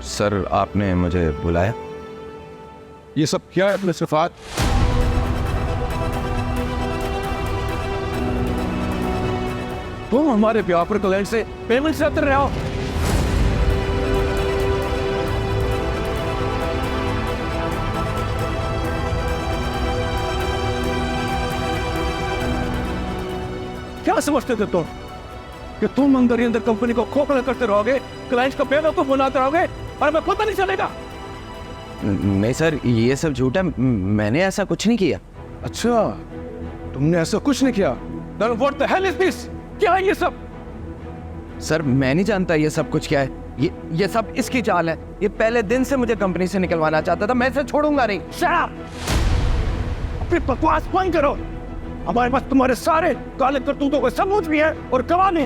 Sir आपने मुझे बुलाया? ये सब क्या है मिस्टर फहद? तुम हमारे व्यापार क्लाइंट से पेमेंट से रहे हो। क्या समझते थे तुम कि तुम अंदर ही अंदर कंपनी को खोखला करते रहोगे, क्लाइंट्स को बेवकूफ बनाते रहोगे और हमें पता नहीं चलेगा? नहीं सर, ये सब झूठ है, मैंने ऐसा कुछ नहीं किया। अच्छा, तुमने ऐसा कुछ नहीं किया? Then what the hell is this? क्या है ये सब? सर मैं नहीं जानता ये सब कुछ क्या है। ये सब इसकी चाल है। ये पहले दिन से मुझे कंपनी से निकलवाना चाहता था, मैं इसे छोड़ूंगा नहीं। Shut up! अपनी बकवास बंद करो। हमारे पास तुम्हारे सारे काले करतूतों के सबूत भी है और गवाह भी।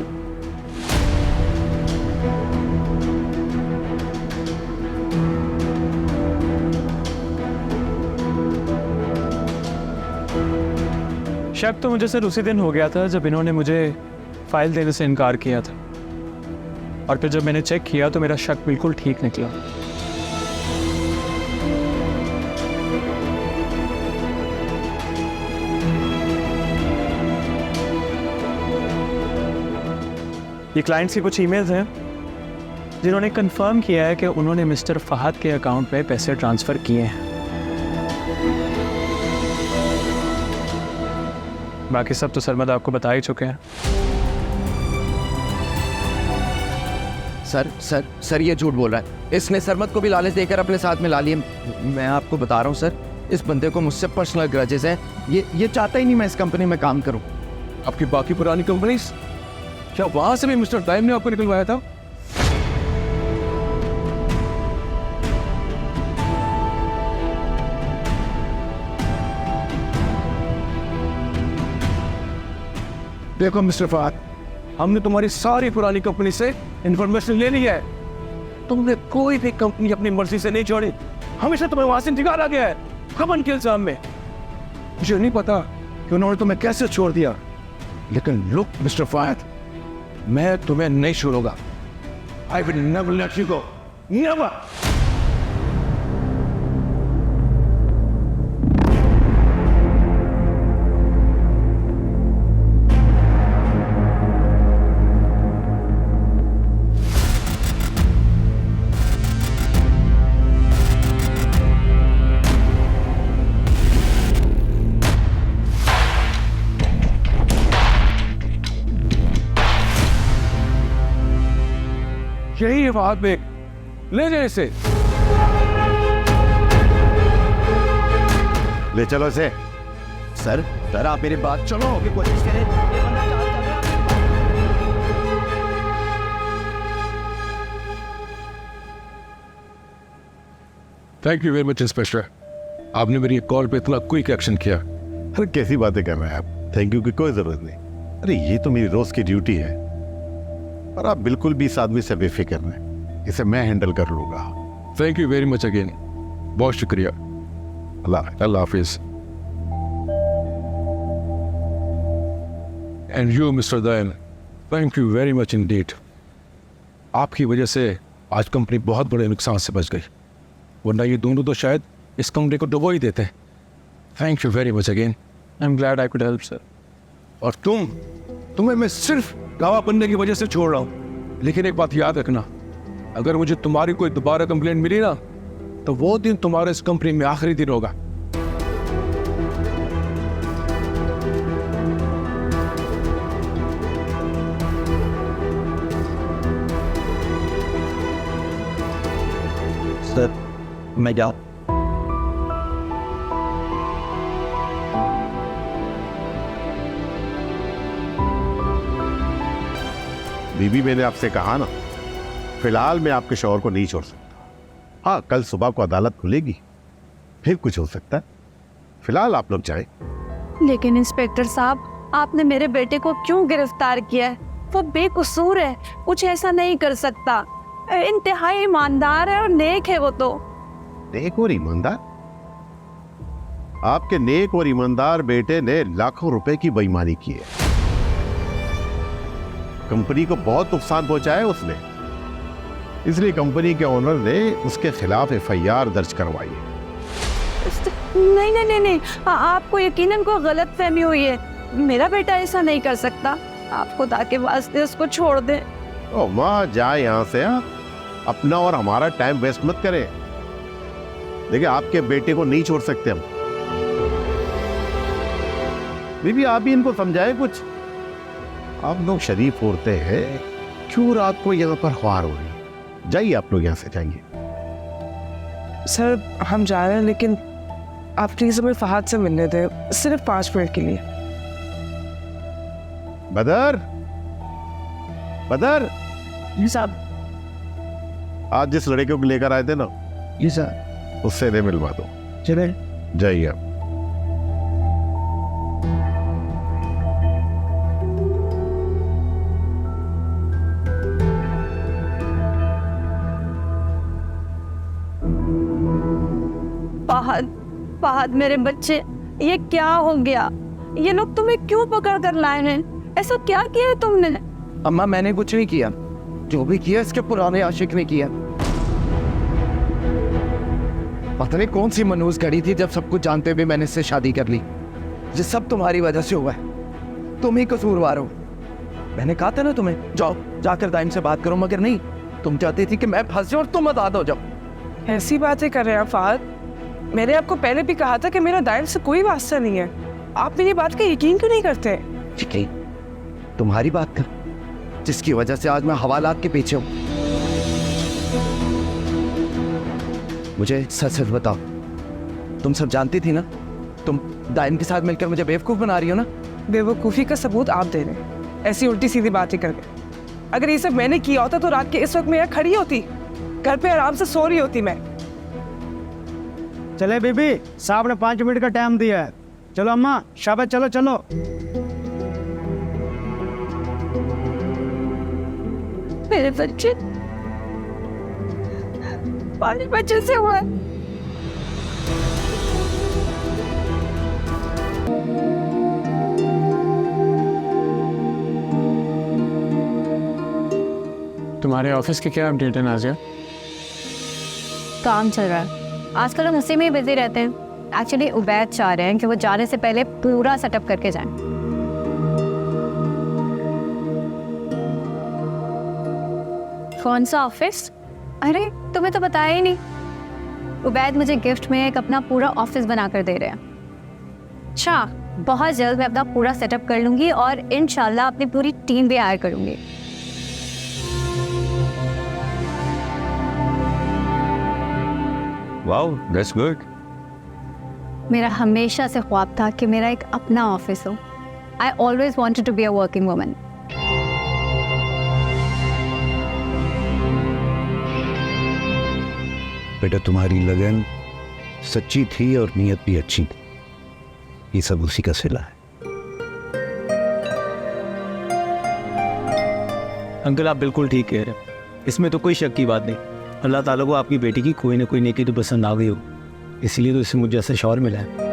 शक तो मुझे सर उसी दिन हो गया था जब इन्होंने मुझे फाइल देने से इनकार किया था, और फिर जब मैंने चेक किया तो मेरा शक बिल्कुल ठीक निकला। ये क्लाइंट्स की कुछ ईमेल्स हैं जिन्होंने कंफर्म किया है कि उन्होंने मिस्टर फहद के अकाउंट में पैसे ट्रांसफ़र किए हैं। बाकी सब तो सरमद आपको बता ही चुके हैं। सर ये झूठ बोल रहा है। इसने सरमद को भी लालच देकर अपने साथ में ला लिया। मैं आपको बता रहा हूँ सर, इस बंदे को मुझसे पर्सनल ग्रजेस हैं। ये चाहता ही नहीं मैं इस कंपनी में काम करूँ। आपकी बाकी पुरानी कंपनीज, क्या वहां से भी मिस्टर टाइम ने आपको निकलवाया था? देखो मिस्टर फहद, हमने तुम्हारी सारी पुरानी कंपनी से इंफॉर्मेशन ले ली है। तुमने कोई भी कंपनी अपनी मर्जी से नहीं छोड़ी, हमेशा तुम्हें वहां से निकाला गया है खमन के इल्जाम में। मुझे नहीं पता कि उन्होंने तुम्हें कैसे छोड़ दिया, लेकिन लुक मिस्टर फहद, मैं तुम्हें नहीं छोड़ूंगा। I will never let you go. Never. यही है फहद बेग, ले जाए इसे। ले चलो इसे। सर आप मेरी बात चलो की कोशिश करें। ये बंदा चाल चल रहा है। Thank you very much inspector, आपने मेरी कॉल पे इतना क्विक एक्शन किया। अरे कैसी बातें कर रहे हैं आप, थैंक यू की कोई जरूरत नहीं। अरे ये तो मेरी रोज की ड्यूटी है, और आप बिल्कुल भी इस आदमी से बेफिक्र रहें, इसे मैं हैंडल कर लूंगा। Thank you very much again, बहुत शुक्रिया। अल्लाह हाफिज। And you mister Dayan, thank you very much indeed. आपकी वजह से आज कंपनी बहुत बड़े नुकसान से बच गई, वरना ये दोनों तो शायद इस कंपनी को डुबो ही देते। Thank you very much again. I am glad I could help sir. और तुम्हें मैं सिर्फ गवाह बनने की वजह से छोड़ रहा हूँ, लेकिन एक बात याद रखना, अगर मुझे तुम्हारी कोई दोबारा कंप्लेंट मिली ना, तो वो दिन तुम्हारे इस कंपनी में आखिरी दिन होगा। सर मैं जाऊँ? बीबी, मैंने आपसे कहा ना, फिलहाल मैं आपके शौहर को नहीं छोड़ सकता। हाँ, कल सुबह को अदालत खुलेगी, फिर कुछ हो सकता है। फिलहाल आप लोग जाएं। लेकिन इंस्पेक्टर साहब, आपने मेरे बेटे को क्यों गिरफ्तार किया है? वो बेकसूर है, कुछ ऐसा नहीं कर सकता। इंतहाई ईमानदार है और नेक है वो तो। नेक और ईमानदार? आपके नेक और ईमानदार बेटे ने लाखों रुपए की बेईमानी की है, कंपनी को बहुत नुकसान पहुंचाया है उसने। इसलिए कंपनी के ओनर ने उसके खिलाफ FIR दर्ज करवाई है। नहीं नहीं नहीं नहीं, आपको यकीनन कोई गलत फहमी हुई है। मेरा बेटा ऐसा नहीं कर सकता। आप खुदा के वास्ते उसको छोड़ दें। ओ माँ, जाए यहाँ से। आप अपना और हमारा टाइम वेस्ट मत करें। देखिए, आपके बेटे को नहीं छोड़ सकते हम। बीबी, आप भी इनको समझाए कुछ। आप लोग शरीफ औरतें हैं, क्यों रात को यहाँ पर ख्वार हो रही? जाइए आप लोग यहाँ से, जाइए। सर हम जा रहे हैं, लेकिन आप प्लीज हमें फहद से मिलने दें, सिर्फ 5 मिनट के लिए। बदर, बदर, जी साहब। आज जिस लड़के को लेकर आए थे ना, जी साहब। उससे इन्हें मिलवा दो। चले। जाइए आप। फहद, फहद मेरे बच्चे, ये क्या हो गया? ये लोग तुम्हें क्यों पकड़ कर लाए हैं? ऐसा क्या किया है तुमने? अम्मा, मैंने कुछ नहीं किया। जो भी किया इसके पुराने आशिक ने किया। पता नहीं कौन सी मनूस घड़ी थी जब सब कुछ जानते हुए मैंने इससे शादी कर ली। ये सब तुम्हारी वजह से हुआ है। तुम ही कसूरवार हो। मैंने कहा था ना तुम्हें, जाओ जाकर दाइम से बात करो, मगर नहीं। तुम चाहती थी कि मैं फंस जाऊं और तुम आजाद हो जाओ। ऐसी बातें कर रहे हैं फहद। मैंने आपको पहले भी कहा था कि मेरा दाइम से कोई वास्ता नहीं है। आप मेरी बात का यकीन क्यों नहीं करते? यकीन तुम्हारी बात कर, जिसकी वजह से आज मैं हवालात के पीछे हूं। मुझे सच सच बताओ, तुम सब जानती थी ना? तुम दाइम के साथ मिलकर मुझे बेवकूफ बना रही हो ना? बेवकूफ़ी का सबूत आप दे रहे हैं, ऐसी उल्टी सीधी बातें करके। अगर ये सब मैंने किया होता तो रात के इस वक्त मैं यहाँ खड़ी होती, घर पे आराम से सो रही होती मैं। चले बीबी, साहब ने 5 मिनट का टाइम दिया है। चलो अम्मा, शाबाश, चलो चलो। मेरे बच्चे, 5 बच्चे से हुआ। तुम्हारे ऑफिस के क्या अपडेट है नाजिया? काम चल रहा है आजकल, हम उसी में ही बिजी रहते हैं। एक्चुअली उबैद चाह रहे हैं कि वो जाने से पहले पूरा सेटअप करके जाएं। कौन सा ऑफिस? अरे तुम्हें तो बताया ही नहीं। उबैद मुझे गिफ्ट में एक अपना पूरा ऑफिस बना कर दे रहे हैं। अच्छा, बहुत जल्द मैं अपना पूरा सेटअप कर लूंगी और इंशाल्लाह अपनी पूरी टीम भी हायर करूंगी। Wow, that's good. मेरा हमेशा से ख्वाब था कि मेरा एक अपना ऑफिस हो। I always wanted to be a working woman. बेटा, तुम्हारी लगन सच्ची थी और नीयत भी अच्छी थी। ये सब उसी का सिला है। अंकल, आप बिल्कुल ठीक कह रहे हैं, इसमें तो कोई शक की बात नहीं। अल्लाह ताला को आपकी बेटी की कोई ना कोई नेकी तो पसंद आ गई हो, इसलिए तो इसे मुझे जैसे शौहर मिला है।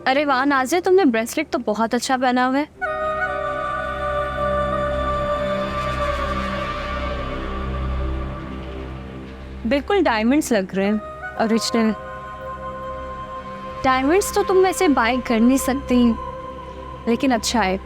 अरे वाह नाज़िया, तुमने ब्रेसलेट तो बहुत अच्छा पहना हुआ है। बिल्कुल डायमंड्स लग रहे हैं, ओरिजिनल डायमंड्स। तो तुम वैसे बाय कर नहीं सकती, लेकिन अच्छा है।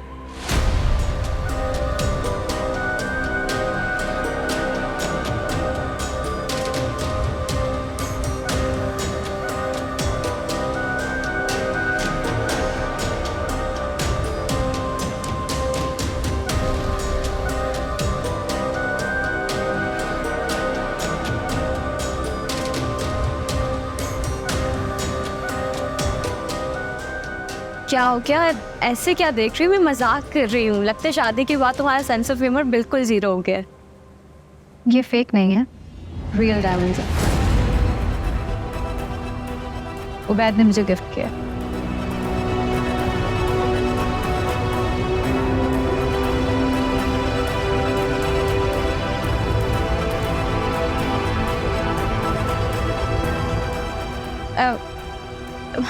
क्या हो गया? ऐसे क्या देख रही हूँ? मैं मजाक कर रही हूँ। लगता है शादी के बाद तुम्हारा सेंस ऑफ ह्यूमर बिल्कुल जीरो हो गया। ये फेक नहीं है, रियल डायमंड्स है। उबैद ने मुझे गिफ्ट किया।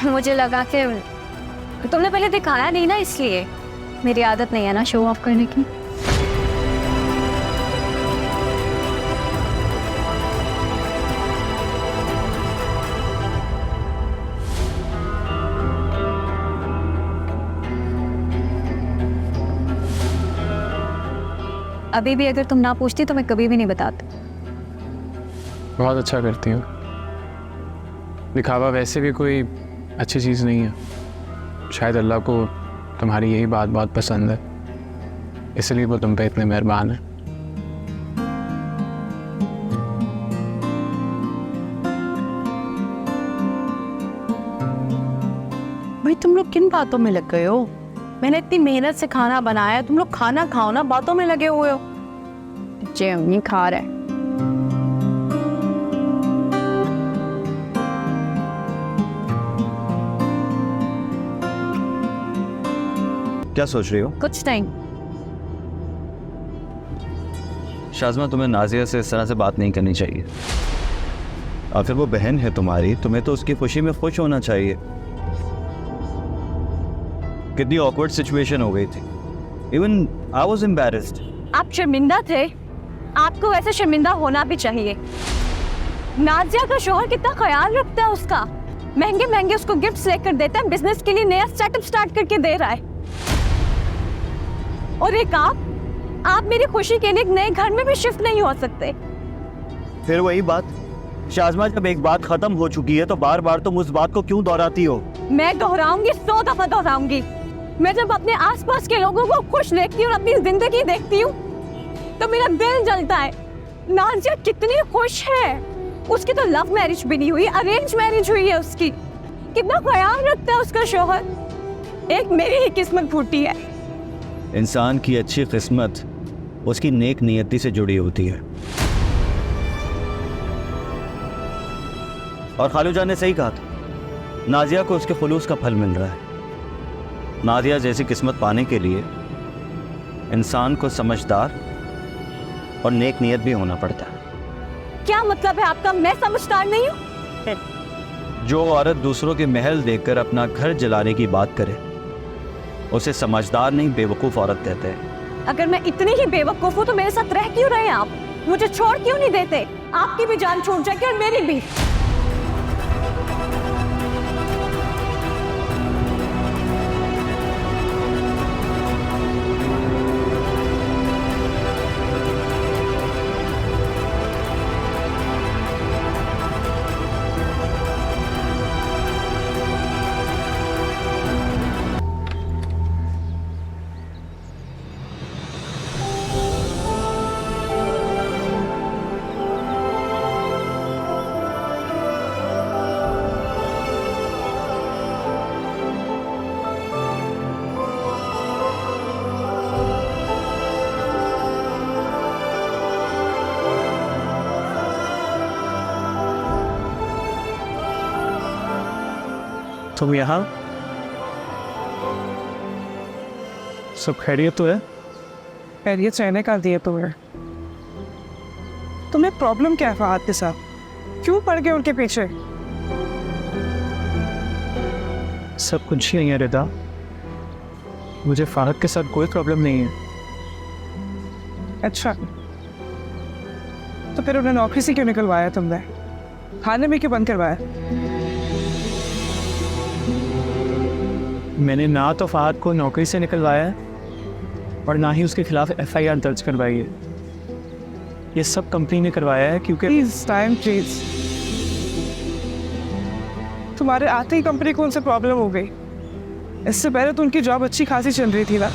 मुझे लगा कि तुमने पहले दिखाया नहीं ना, इसलिए। मेरी आदत नहीं है ना शो ऑफ करने की। अभी भी अगर तुम ना पूछती तो मैं कभी भी नहीं बताती। बहुत अच्छा करती हूँ। दिखावा वैसे भी कोई अच्छी चीज़ नहीं है। शायद अल्लाह को तुम्हारी यही बात बहुत पसंद है, इसलिए वो तुम पे इतने मेहरबान है। भाई तुम लोग किन बातों में लग गए हो? मैंने इतनी मेहनत से खाना बनाया, तुम लोग खाना खाओ ना, बातों में लगे हुए हो। जे नहीं खा रहे। क्या सोच रही हो? कुछ नहीं। शाज़मा, तुम्हें नाजिया से इस तरह से बात नहीं करनी चाहिए। और फिर वो बहन है तुम्हारी, तुम्हें तो उसकी खुशी में खुश होना चाहिए। कितनी ऑकवर्ड सिचुएशन हो गई थी। Even I was embarrassed. आप शर्मिंदा थे, आपको वैसे शर्मिंदा होना भी चाहिए। नाजिया का शोहर कितना ख्याल रखता है उसका, महंगे महंगे उसको गिफ्ट्स लेकर देता है, बिजनेस के लिए नया स्टार्टअप स्टार्ट करके दे रहा है। और एक आप मेरी खुशी के लिए एक नए घर में भी शिफ्ट नहीं हो सकते। फिर वही बात शाज़मा, जब एक बात खत्म हो चुकी है तो बार बार तुम उस बात को क्यों दोहराती हो? मैं दोहराऊंगी, 100 दफा दोहराऊंगी। मैं जब अपने आसपास के लोगों को खुश देखती हूँ और अपनी जिंदगी देखती हूँ तो मेरा दिल जलता है। नाजिया कितनी खुश है। उसकी तो लव मैरिज भी नहीं हुई, अरेंज मैरिज हुई है उसकी। कितना ख्याल रखता है उसका शौहर। एक मेरी ही किस्मत फूटी है। इंसान की अच्छी किस्मत उसकी नेक नियति से जुड़ी होती है। और खालूजान ने सही कहा था, नाजिया को उसके खुलूस का फल मिल रहा है। नाजिया जैसी किस्मत पाने के लिए इंसान को समझदार और नेक नियत भी होना पड़ता है। क्या मतलब है आपका? मैं समझदार नहीं हूँ? जो औरत दूसरों के महल देखकर अपना घर जलाने की बात करे उसे समझदार नहीं बेवकूफ़ औरत कहते हैं। अगर मैं इतनी ही बेवकूफ हूँ तो मेरे साथ रह क्यों रहे आप? मुझे छोड़ क्यों नहीं देते? आपकी भी जान छूट जाएगी और मेरी भी। तुम यहाँ? सब खैरियत तो है? खैरियत रहने का दिए तुम्हें। तुम्हें प्रॉब्लम क्या है फहद के साथ? क्यों पड़ गए उनके पीछे? सब कुछ नहीं है रिदा, मुझे फहद के साथ कोई प्रॉब्लम नहीं है। अच्छा, तो फिर उन्हें नौकरी से क्यों निकलवाया तुमने? खाने में क्यों बंद करवाया? मैंने ना तो फहद को नौकरी से निकलवाया है और ना ही उसके खिलाफ FIR दर्ज करवाई है। ये सब कंपनी ने करवाया है क्योंकि प्लीज टाइम प्लीज। तुम्हारे आते ही कंपनी को उनसे प्रॉब्लम हो गई। इससे पहले तो उनकी जॉब अच्छी खासी चल रही थी ना।